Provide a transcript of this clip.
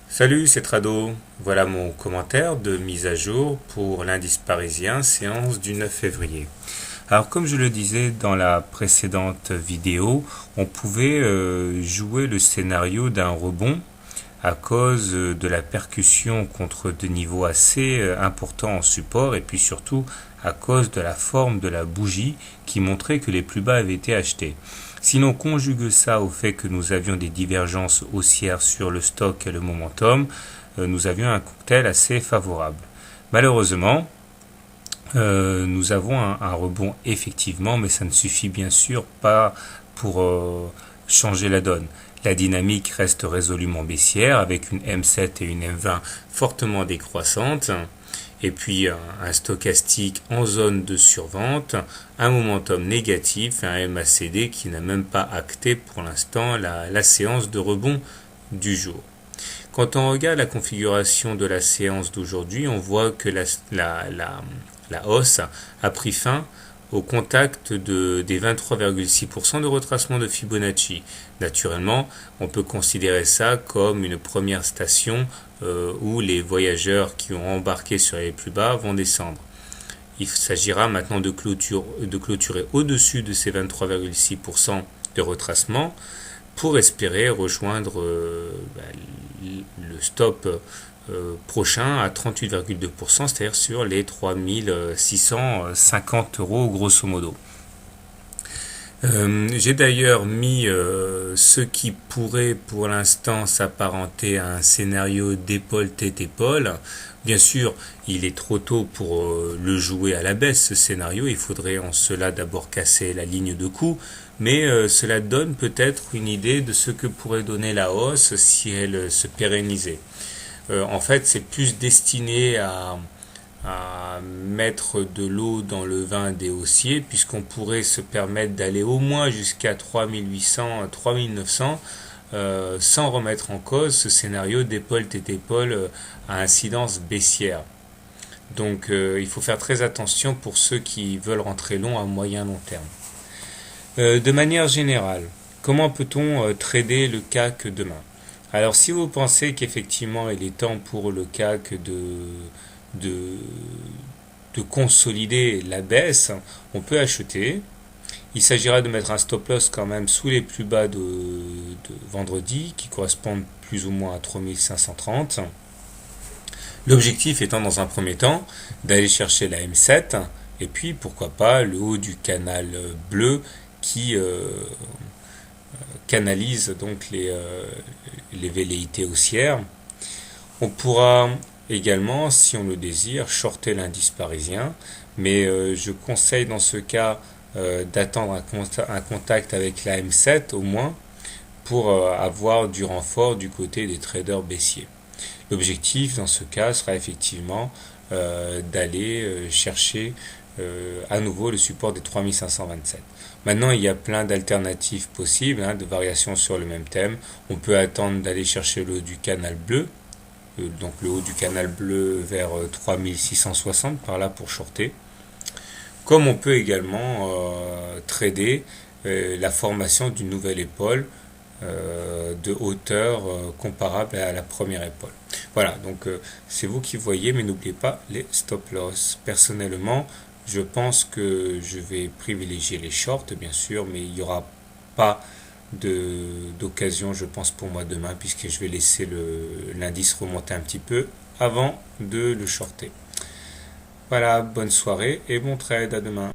Salut, c'est Trado. Voilà mon commentaire de mise à jour pour l'indice parisien, séance du 9 février. Alors comme je le disais dans la précédente vidéo, on pouvait jouer le scénario d'un rebond à cause de la percussion contre des niveaux assez importants en support et puis surtout à cause de la forme de la bougie qui montrait que les plus bas avaient été achetés. Si l'on conjugue ça au fait que nous avions des divergences haussières sur le stock et le momentum, nous avions un cocktail assez favorable. Malheureusement, nous avons un rebond effectivement, mais ça ne suffit bien sûr pas pour changer la donne. La dynamique reste résolument baissière avec une M7 et une M20 fortement décroissantes et puis un stochastique en zone de survente, un momentum négatif et un MACD qui n'a même pas acté pour l'instant la séance de rebond du jour. Quand on regarde la configuration de la séance d'aujourd'hui, on voit que la hausse a pris fin au contact des 23,6% de retracement de Fibonacci. Naturellement, on peut considérer ça comme une première station où les voyageurs qui ont embarqué sur les plus bas vont descendre. Il s'agira maintenant de clôturer au-dessus de ces 23,6% de retracement pour espérer rejoindre le stop prochain à 38,2%, c'est-à-dire sur les 3650 euros grosso modo. J'ai d'ailleurs mis ce qui pourrait pour l'instant s'apparenter à un scénario d'épaule tête épaule. Bien sûr, il est trop tôt pour le jouer à la baisse, ce scénario. Il faudrait en cela d'abord casser la ligne de coup, mais cela donne peut-être une idée de ce que pourrait donner la hausse si elle se pérennisait. En fait, c'est plus destiné à mettre de l'eau dans le vin des haussiers, puisqu'on pourrait se permettre d'aller au moins jusqu'à 3800, 3900, sans remettre en cause ce scénario d'épaule tête épaule à incidence baissière. Donc il faut faire très attention pour ceux qui veulent rentrer long à moyen long terme. De manière générale, comment peut-on trader le CAC demain ? Alors si vous pensez qu'effectivement il est temps pour le CAC de consolider la baisse, on peut acheter. Il s'agira de mettre un stop loss quand même sous les plus bas de vendredi qui correspondent plus ou moins à 3530. L'objectif étant dans un premier temps d'aller chercher la M7 et puis pourquoi pas le haut du canal bleu qui canalise donc les velléités haussières. On pourra également, si on le désire, shorter l'indice parisien, mais je conseille dans ce cas d'attendre un contact avec la M7 au moins pour avoir du renfort du côté des traders baissiers. L'objectif dans ce cas sera effectivement d'aller chercher à nouveau le support des 3527. Maintenant, il y a plein d'alternatives possibles, de variations sur le même thème. On peut attendre d'aller chercher le haut du canal bleu, donc le haut du canal bleu vers 3660 par là pour shorter. Comme on peut également trader la formation d'une nouvelle épaule de hauteur comparable à la première épaule. Voilà, donc c'est vous qui voyez, mais n'oubliez pas les stop loss. Personnellement, je pense que je vais privilégier les shorts, bien sûr, mais il n'y aura pas d'occasion, je pense, pour moi demain, puisque je vais laisser l'indice remonter un petit peu avant de le shorter. Voilà, bonne soirée et bon trade, à demain.